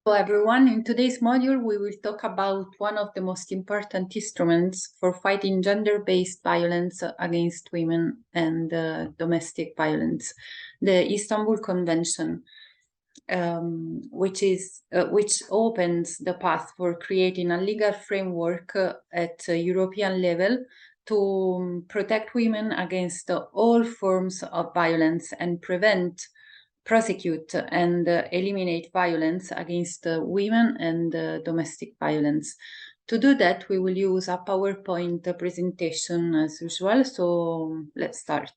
Hello everyone, in today's module we will talk about one of the most important instruments for fighting gender-based violence against women and domestic violence, the Istanbul Convention, which opens the path for creating a legal framework at a European level to protect women against all forms of violence and prosecute and eliminate violence against women and domestic violence. To do that, we will use a PowerPoint presentation as usual, so let's start.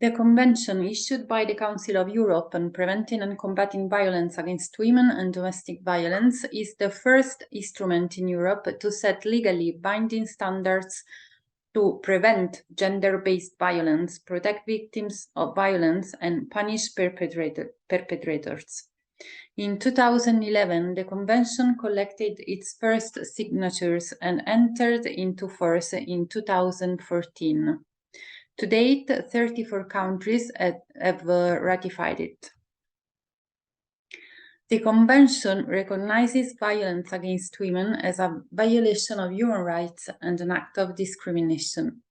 The Convention, issued by the Council of Europe on Preventing and Combating Violence Against Women and Domestic Violence, is the first instrument in Europe to set legally binding standards to prevent gender-based violence, protect victims of violence, and punish perpetrators. In 2011, the Convention collected its first signatures and entered into force in 2014. To date, 34 countries have ratified it. The Convention recognizes violence against women as a violation of human rights and an act of discrimination.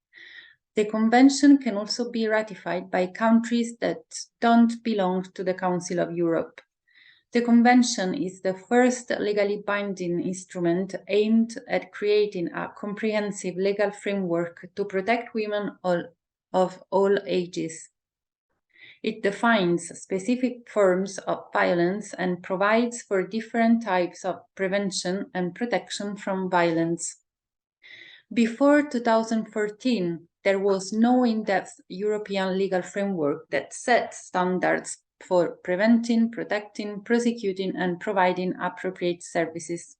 The Convention can also be ratified by countries that don't belong to the Council of Europe. The Convention is the first legally binding instrument aimed at creating a comprehensive legal framework to protect women of all ages. It defines specific forms of violence and provides for different types of prevention and protection from violence. Before 2014, there was no in-depth European legal framework that set standards for preventing, protecting, prosecuting, and providing appropriate services.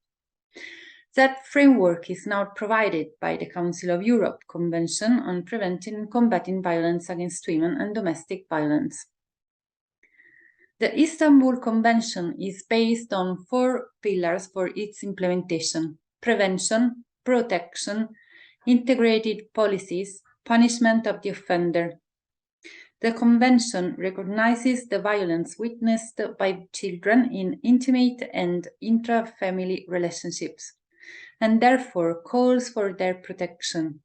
That framework is now provided by the Council of Europe Convention on Preventing and Combating Violence Against Women and Domestic Violence. The Istanbul Convention is based on 4 pillars for its implementation: prevention, protection, integrated policies, punishment of the offender. The Convention recognizes the violence witnessed by children in intimate and intra-family relationships, and therefore calls for their protection.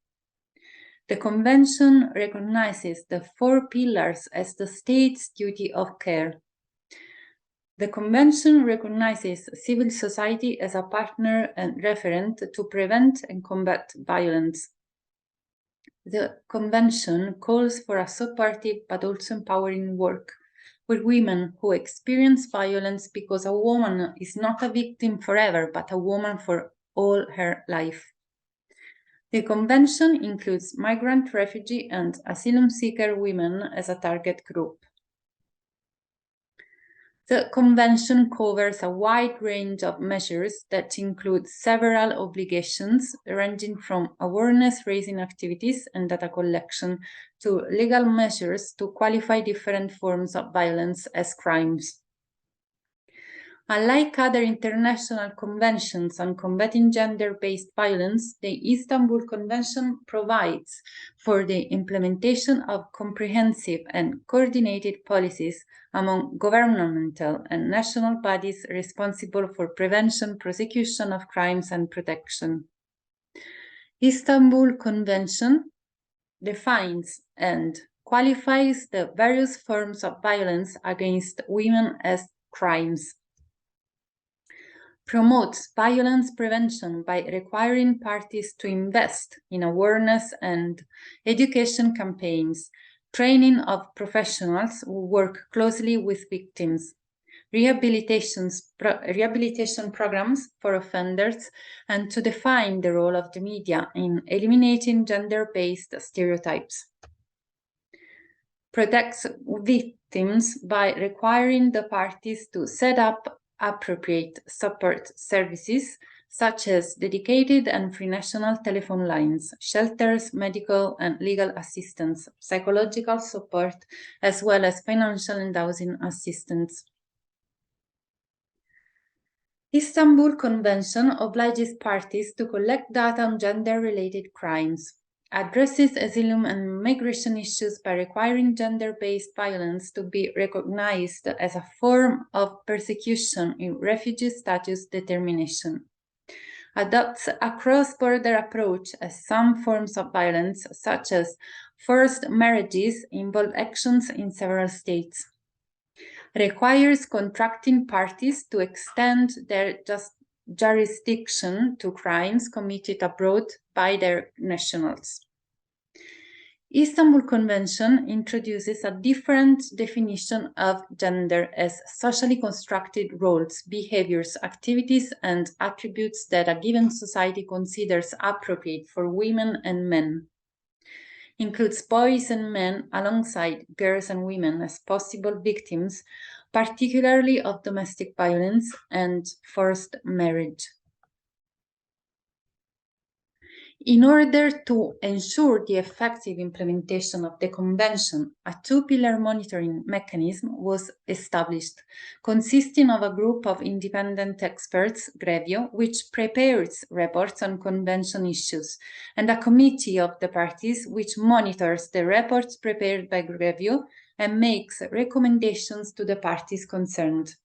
The Convention recognizes the 4 pillars as the state's duty of care. The Convention recognizes civil society as a partner and referent to prevent and combat violence. The Convention calls for a supportive but also empowering work with women who experience violence, because a woman is not a victim forever, but a woman for all her life. The Convention includes migrant, refugee, and asylum seeker women as a target group. The Convention covers a wide range of measures that include several obligations, ranging from awareness-raising activities and data collection to legal measures to qualify different forms of violence as crimes. Unlike other international conventions on combating gender-based violence, the Istanbul Convention provides for the implementation of comprehensive and coordinated policies among governmental and national bodies responsible for prevention, prosecution of crimes, and protection. Istanbul Convention defines and qualifies the various forms of violence against women as crimes, promotes violence prevention by requiring parties to invest in awareness and education campaigns, training of professionals who work closely with victims, rehabilitation programs for offenders, and to define the role of the media in eliminating gender-based stereotypes. Protects victims by requiring the parties to set up appropriate support services, such as dedicated and free national telephone lines, shelters, medical and legal assistance, psychological support, as well as financial and housing assistance. Istanbul Convention obliges parties to collect data on gender-related crimes. addresses asylum and migration issues by requiring gender-based violence to be recognized as a form of persecution in refugee status determination. Adopts a cross-border approach as some forms of violence, such as forced marriages, involve actions in several states. Requires contracting parties to extend their jurisdiction to crimes committed abroad by their nationals. Istanbul Convention introduces a different definition of gender as socially constructed roles, behaviors, activities, and attributes that a given society considers appropriate for women and men. Includes boys and men alongside girls and women as possible victims, particularly of domestic violence and forced marriage. In order to ensure the effective implementation of the Convention, a two-pillar monitoring mechanism was established, consisting of a group of independent experts, GREVIO, which prepares reports on Convention issues, and a committee of the parties which monitors the reports prepared by GREVIO and makes recommendations to the parties concerned.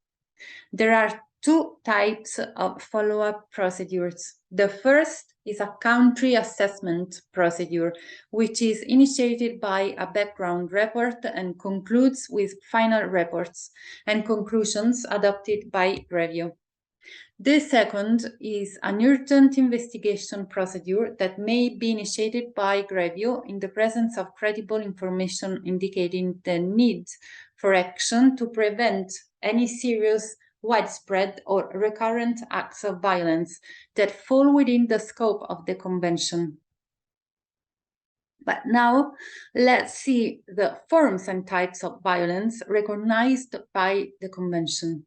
There are two types of follow-up procedures. The first is a country assessment procedure, which is initiated by a background report and concludes with final reports and conclusions adopted by review. The second is an urgent investigation procedure that may be initiated by review in the presence of credible information indicating the need for action to prevent any serious, widespread, or recurrent acts of violence that fall within the scope of the Convention. But now, let's see the forms and types of violence recognized by the Convention.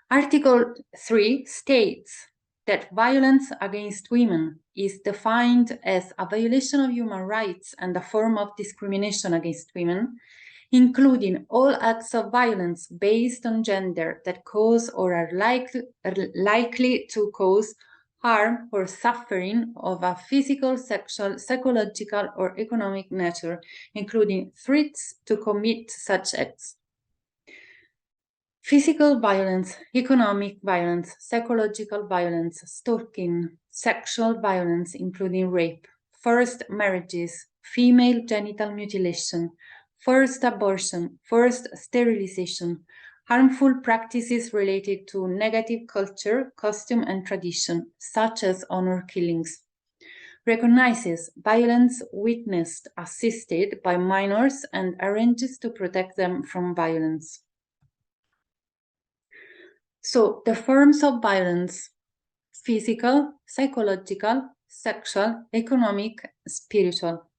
Article 3 states that violence against women is defined as a violation of human rights and a form of discrimination against women, including all acts of violence based on gender that cause or are likely to cause harm or suffering of a physical, sexual, psychological, or economic nature, including threats to commit such acts. Physical violence, economic violence, psychological violence, stalking, sexual violence, including rape, forced marriages, female genital mutilation, forced abortion, forced sterilization, harmful practices related to negative culture, costume, and tradition, such as honor killings. Recognizes violence witnessed, assisted by minors, and arranges to protect them from violence. So the forms of violence: physical, psychological, sexual, economic, spiritual.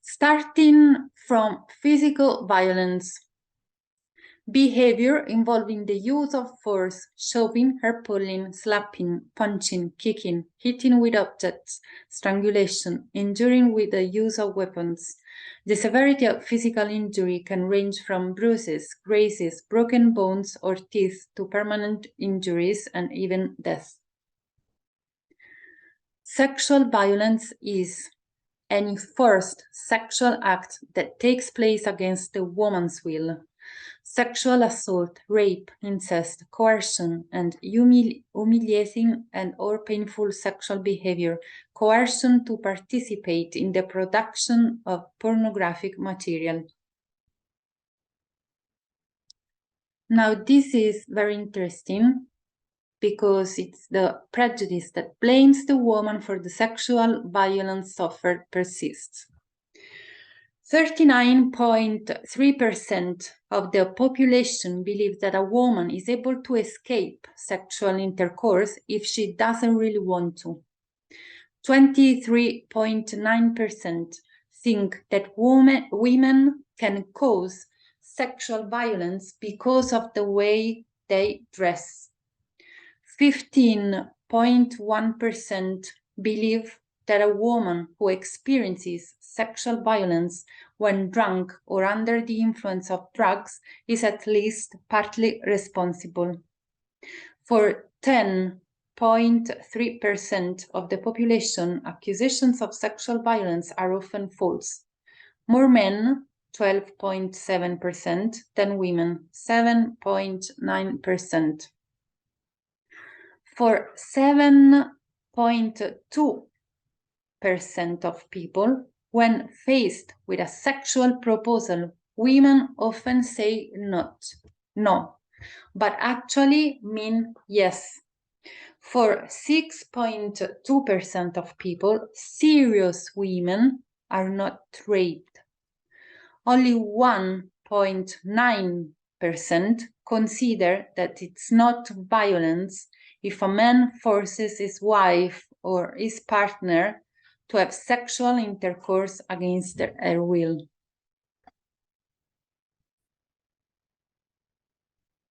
Starting from physical violence, behavior involving the use of force, shoving, hair pulling, slapping, punching, kicking, hitting with objects, strangulation, injuring with the use of weapons. The severity of physical injury can range from bruises, grazes, broken bones or teeth to permanent injuries and even death. Sexual violence is any forced sexual act that takes place against the woman's will. Sexual assault, rape, incest, coercion, and humiliating and or painful sexual behavior, coercion to participate in the production of pornographic material. Now, this is very interesting because it's the prejudice that blames the woman for the sexual violence suffered persists. 39.3% of the population believe that a woman is able to escape sexual intercourse if she doesn't really want to. 23.9% think that women can cause sexual violence because of the way they dress. 15.1% believe that a woman who experiences sexual violence when drunk or under the influence of drugs is at least partly responsible. For 10 6.3% of the population, accusations of sexual violence are often false. More men, 12.7%, than women, 7.9%. For 7.2% of people, when faced with a sexual proposal, women often say no, but actually mean yes. For 6.2% of people, serious women are not raped. Only 1.9% consider that it's not violence if a man forces his wife or his partner to have sexual intercourse against her will.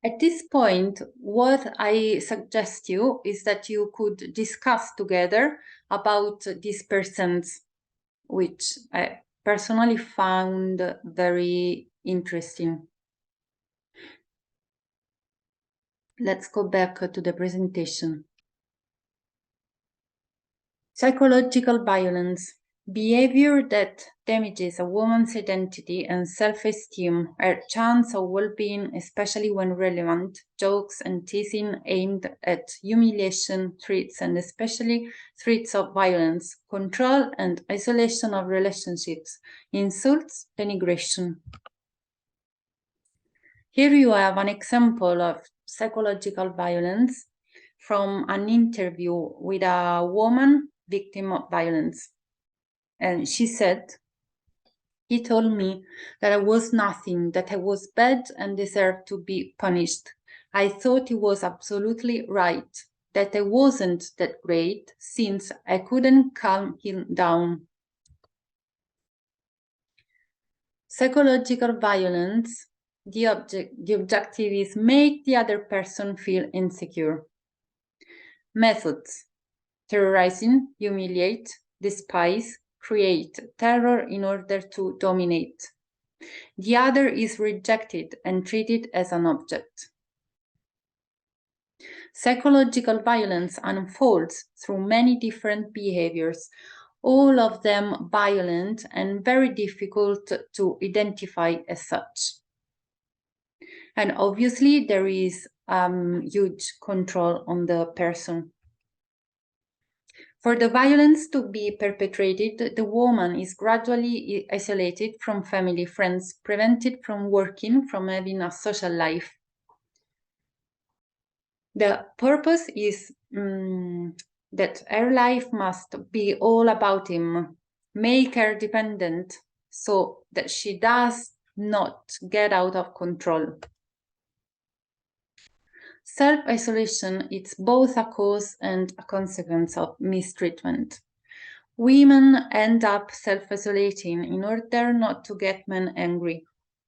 At this point, what I suggest you is that you could discuss together about these percents, which I personally found very interesting. Let's go back to the presentation. Psychological violence. Behavior that damages a woman's identity and self-esteem, her chance of well-being, especially when relevant, jokes and teasing aimed at humiliation, threats, and especially threats of violence, control and isolation of relationships, insults, denigration. Here you have an example of psychological violence from an interview with a woman victim of violence. And she said, "He told me that I was nothing, that I was bad and deserved to be punished. I thought he was absolutely right, that I wasn't that great since I couldn't calm him down." Psychological violence, the objective is make the other person feel insecure. Methods: terrorizing, humiliate, despise, create terror in order to dominate. The other is rejected and treated as an object. Psychological violence unfolds through many different behaviors, all of them violent and very difficult to identify as such. And obviously there is huge control on the person. For the violence to be perpetrated, the woman is gradually isolated from family, friends, prevented from working, from having a social life. The purpose is that her life must be all about him, make her dependent so that she does not get out of control. Self-isolation is both a cause and a consequence of mistreatment. Women end up self-isolating in order not to get men angry.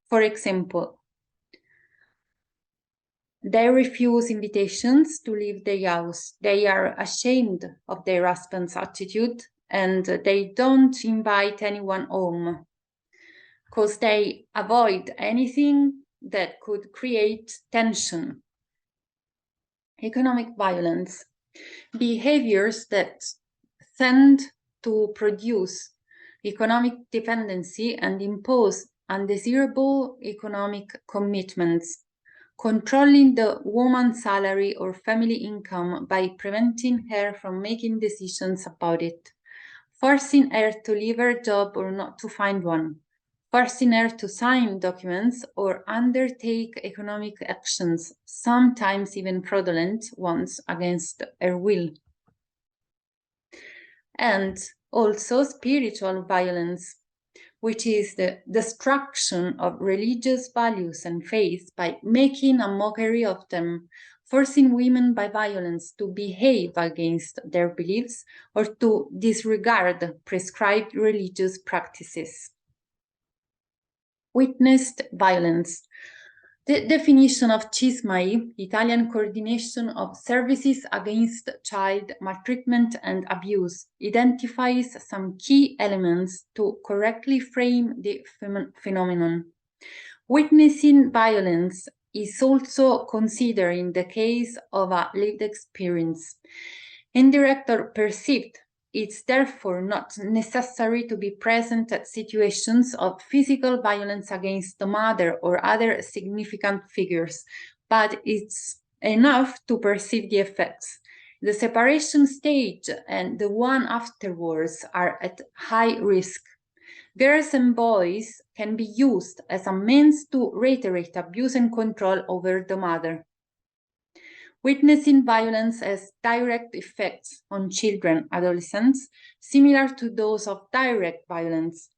For example, they refuse invitations to leave the house. They are ashamed of their husband's attitude and they don't invite anyone home because they avoid anything that could create tension. Economic violence. Behaviors that tend to produce economic dependency and impose undesirable economic commitments, controlling the woman's salary or family income by preventing her from making decisions about it, forcing her to leave her job or not to find one, forcing her to sign documents or undertake economic actions, sometimes even fraudulent ones, against her will. And also spiritual violence, which is the destruction of religious values and faith by making a mockery of them, forcing women by violence to behave against their beliefs or to disregard prescribed religious practices. Witnessed violence. The definition of CISMAI, Italian Coordination of Services Against Child Maltreatment and Abuse, identifies some key elements to correctly frame the phenomenon. Witnessing violence is also considered in the case of a lived experience. Indirect or perceived, it's therefore not necessary to be present at situations of physical violence against the mother or other significant figures, but it's enough to perceive the effects. The separation stage and the one afterwards are at high risk. Girls and boys can be used as a means to reiterate abuse and control over the mother. Witnessing violence has direct effects on children, adolescents, similar to those of direct violence.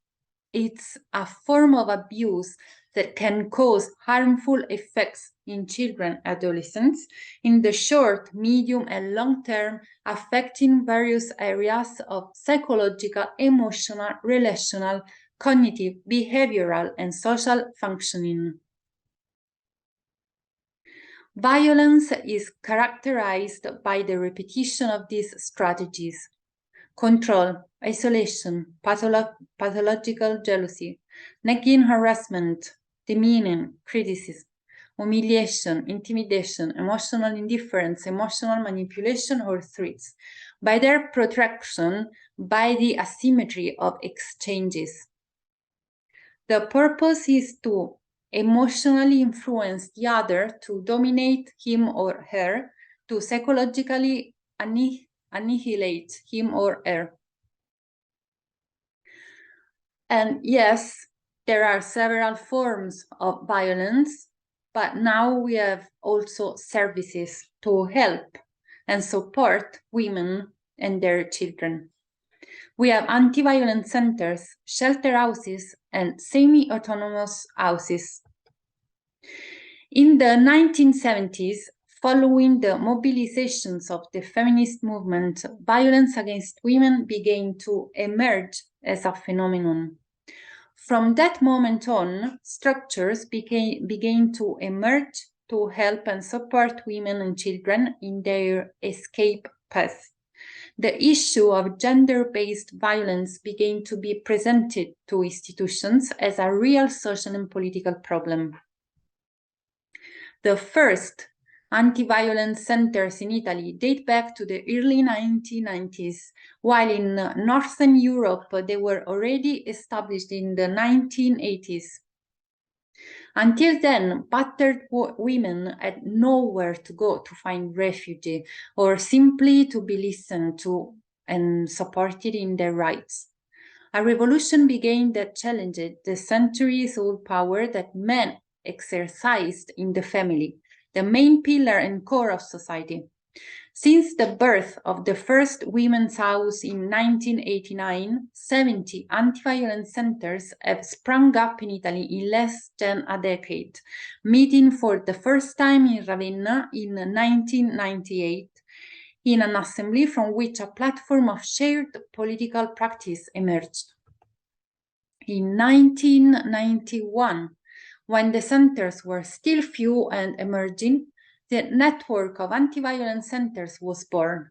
It's a form of abuse that can cause harmful effects in children, adolescents, in the short, medium, and long term, affecting various areas of psychological, emotional, relational, cognitive, behavioral, and social functioning. Violence is characterized by the repetition of these strategies: control, isolation, pathological jealousy, nagging harassment, demeaning, criticism, humiliation, intimidation, emotional indifference, emotional manipulation, or threats, by their protraction, by the asymmetry of exchanges. The purpose is to emotionally influence the other, to dominate him or her, to psychologically annihilate him or her. And yes, there are several forms of violence, but now we have also services to help and support women and their children. We have anti-violence centers, shelter houses, and semi-autonomous houses. In the 1970s, following the mobilizations of the feminist movement, violence against women began to emerge as a phenomenon. From that moment on, structures began to emerge to help and support women and children in their escape path. The issue of gender-based violence began to be presented to institutions as a real social and political problem. The first anti-violence centers in Italy date back to the early 1990s, while in Northern Europe they were already established in the 1980s. Until then, battered women had nowhere to go to find refuge or simply to be listened to and supported in their rights. A revolution began that challenged the centuries-old power that men exercised in the family, the main pillar and core of society. Since the birth of the first women's house in 1989, 70 anti-violence centers have sprung up in Italy in less than a decade, meeting for the first time in Ravenna in 1998, in an assembly from which a platform of shared political practice emerged. In 1991, when the centers were still few and emerging, the network of anti-violence centers was born.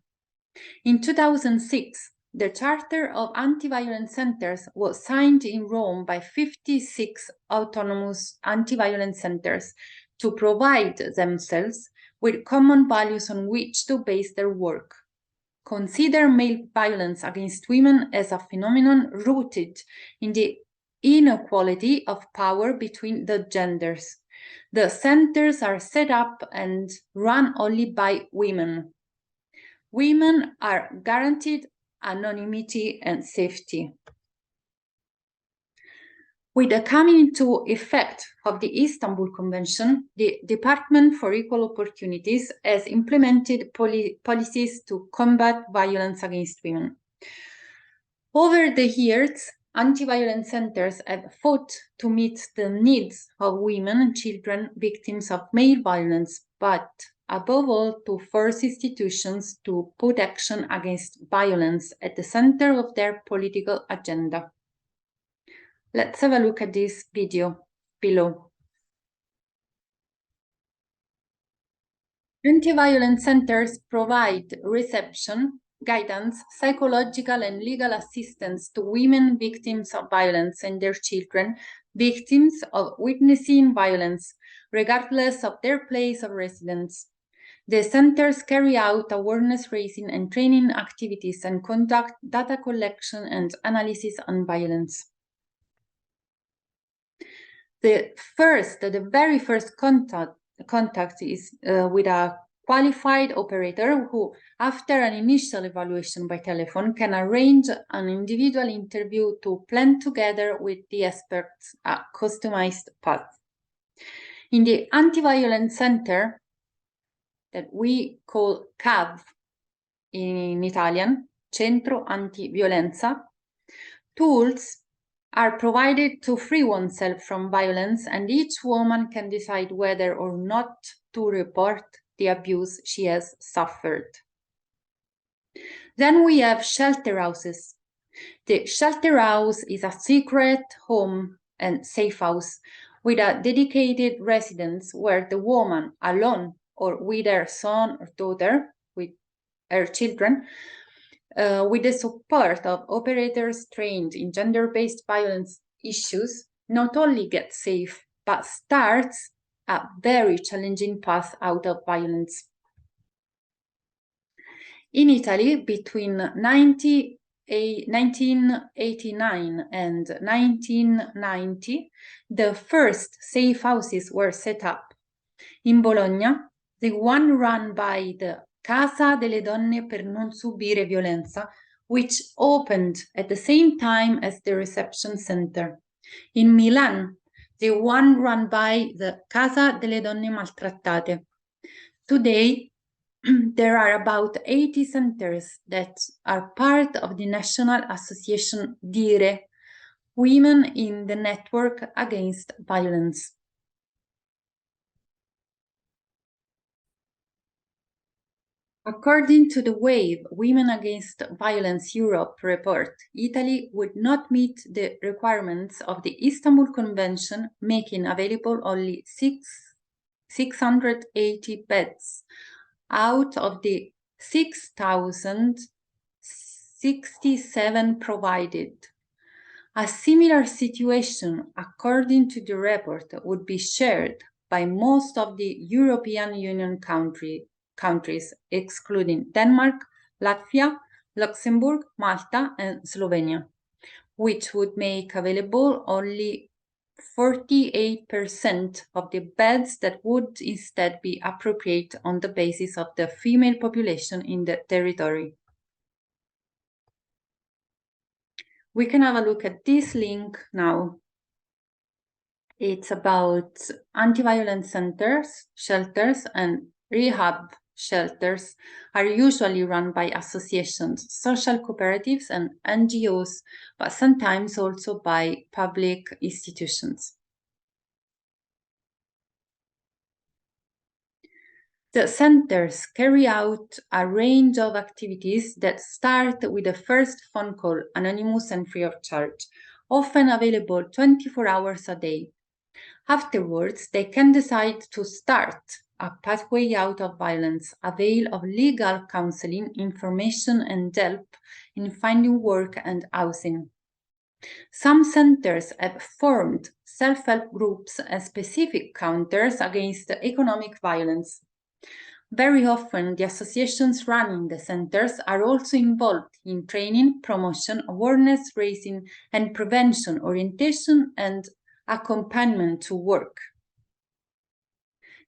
In 2006, the Charter of Anti-Violence Centers was signed in Rome by 56 autonomous anti-violence centers to provide themselves with common values on which to base their work. Consider male violence against women as a phenomenon rooted in the inequality of power between the genders. The centers are set up and run only by women. Women are guaranteed anonymity and safety. With the coming into effect of the Istanbul Convention, the Department for Equal Opportunities has implemented policies to combat violence against women. Over the years, anti-violence centers have fought to meet the needs of women and children victims of male violence, but above all to force institutions to put action against violence at the center of their political agenda. Let's have a look at this video below. Anti-violence centers provide reception, guidance, psychological and legal assistance to women victims of violence and their children victims of witnessing violence, regardless of their place of residence. The centers carry out awareness raising and training activities and conduct data collection and analysis on violence. The very first contact is with a qualified operator who, after an initial evaluation by telephone, can arrange an individual interview to plan together with the experts a customized path. In the Anti-Violence Center, that we call CAV in Italian, Centro Antiviolenza, tools are provided to free oneself from violence, and each woman can decide whether or not to report the abuse she has suffered. Then we have shelter houses. The shelter house is a secret home and safe house with a dedicated residence where the woman, alone or with her son or daughter, with her children, with the support of operators trained in gender-based violence issues, not only gets safe, but starts a very challenging path out of violence. In Italy, between 1989 and 1990, the first safe houses were set up. In Bologna, the one run by the Casa delle Donne per non subire violenza, which opened at the same time as the reception center. In Milan, the one run by the Casa delle Donne Maltrattate. Today, there are about 80 centers that are part of the National Association DIRE, Women in the Network Against Violence. According to the WAVE, Women Against Violence Europe report, Italy would not meet the requirements of the Istanbul Convention, making available only 680 beds out of the 6,067 provided. A similar situation, according to the report, would be shared by most of the European Union countries, excluding Denmark, Latvia, Luxembourg, Malta, and Slovenia, which would make available only 48% of the beds that would instead be appropriate on the basis of the female population in the territory. We can have a look at this link now. It's about anti-violence centers, shelters, and rehab shelters are usually run by associations, social cooperatives, and NGOs, but sometimes also by public institutions. The centers carry out a range of activities that start with the first phone call, anonymous and free of charge, often available 24 hours a day. Afterwards, they can decide to start a pathway out of violence, avail of legal counseling, information, and help in finding work and housing. Some centers have formed self-help groups and specific counters against economic violence. Very often, the associations running the centers are also involved in training, promotion, awareness raising, and prevention, orientation, and accompaniment to work.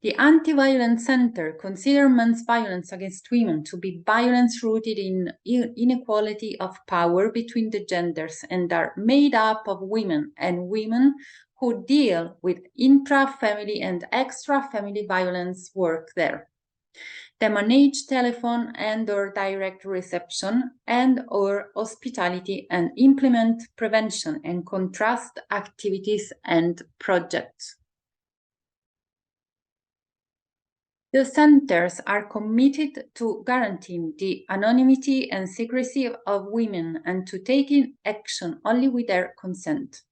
The Anti-Violence Center considers men's violence against women to be violence rooted in inequality of power between the genders and are made up of women and women who deal with intra-family and extra-family violence work there. They manage telephone and/or direct reception and/or hospitality and implement prevention and contrast activities and projects. The centers are committed to guaranteeing the anonymity and secrecy of women and to taking action only with their consent.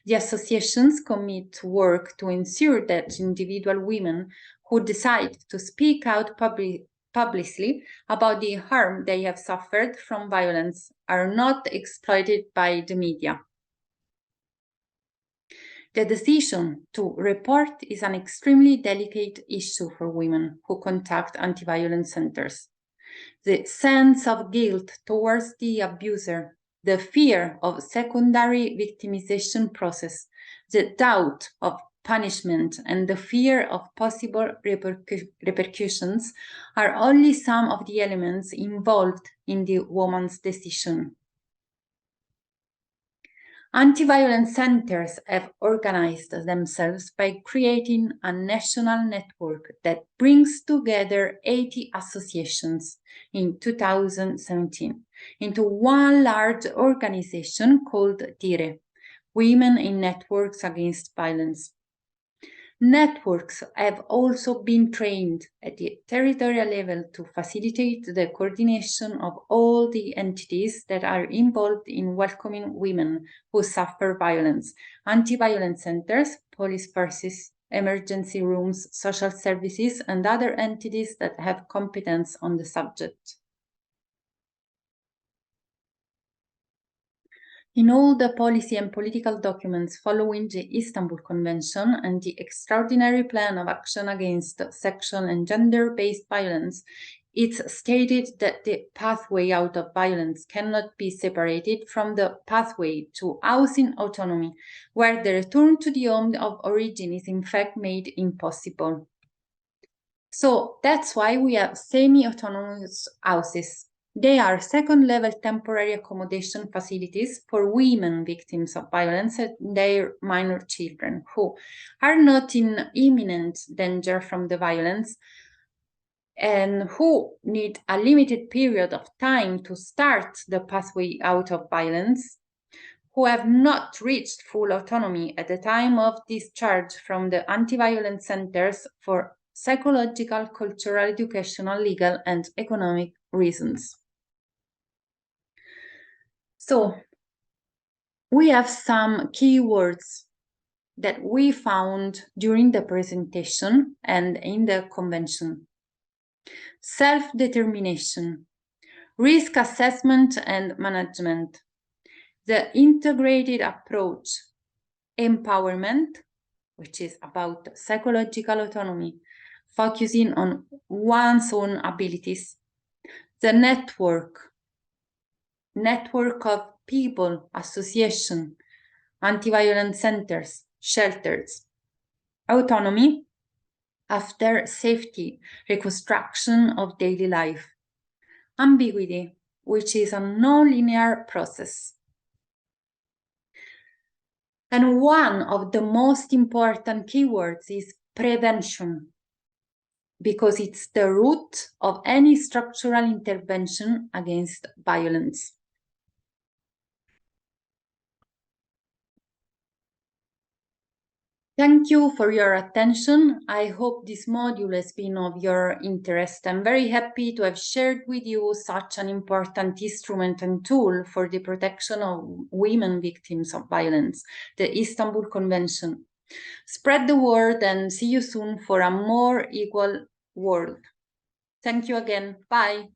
The associations commit to work to ensure that individual women who decide to speak out publicly about the harm they have suffered from violence are not exploited by the media. The decision to report is an extremely delicate issue for women who contact anti-violence centers. The sense of guilt towards the abuser, the fear of secondary victimization process, the doubt of punishment, and the fear of possible repercussions are only some of the elements involved in the woman's decision. Anti-violence centers have organized themselves by creating a national network that brings together 80 associations in 2017 into one large organization called DIRE, Women in Networks Against Violence. Networks have also been trained at the territorial level to facilitate the coordination of all the entities that are involved in welcoming women who suffer violence: anti-violence centers, police forces, emergency rooms, social services, and other entities that have competence on the subject. In all the policy and political documents following the Istanbul Convention and the Extraordinary Plan of Action Against Sexual and Gender-Based Violence, it's stated that the pathway out of violence cannot be separated from the pathway to housing autonomy, where the return to the home of origin is in fact made impossible. So that's why we have semi-autonomous houses. They are second-level temporary accommodation facilities for women victims of violence and their minor children who are not in imminent danger from the violence and who need a limited period of time to start the pathway out of violence, who have not reached full autonomy at the time of discharge from the anti-violence centers for psychological, cultural, educational, legal, and economic reasons. So, we have some keywords that we found during the presentation and in the convention. Self-determination, risk assessment and management, the integrated approach, empowerment, which is about psychological autonomy, focusing on one's own abilities, the network of people, association, anti-violence centers, shelters, autonomy after safety, reconstruction of daily life, ambiguity, which is a non-linear process. And one of the most important keywords is prevention, because it's the root of any structural intervention against violence. Thank you for your attention. I hope this module has been of your interest. I'm very happy to have shared with you such an important instrument and tool for the protection of women victims of violence, the Istanbul Convention. Spread the word and see you soon for a more equal world. Thank you again. Bye.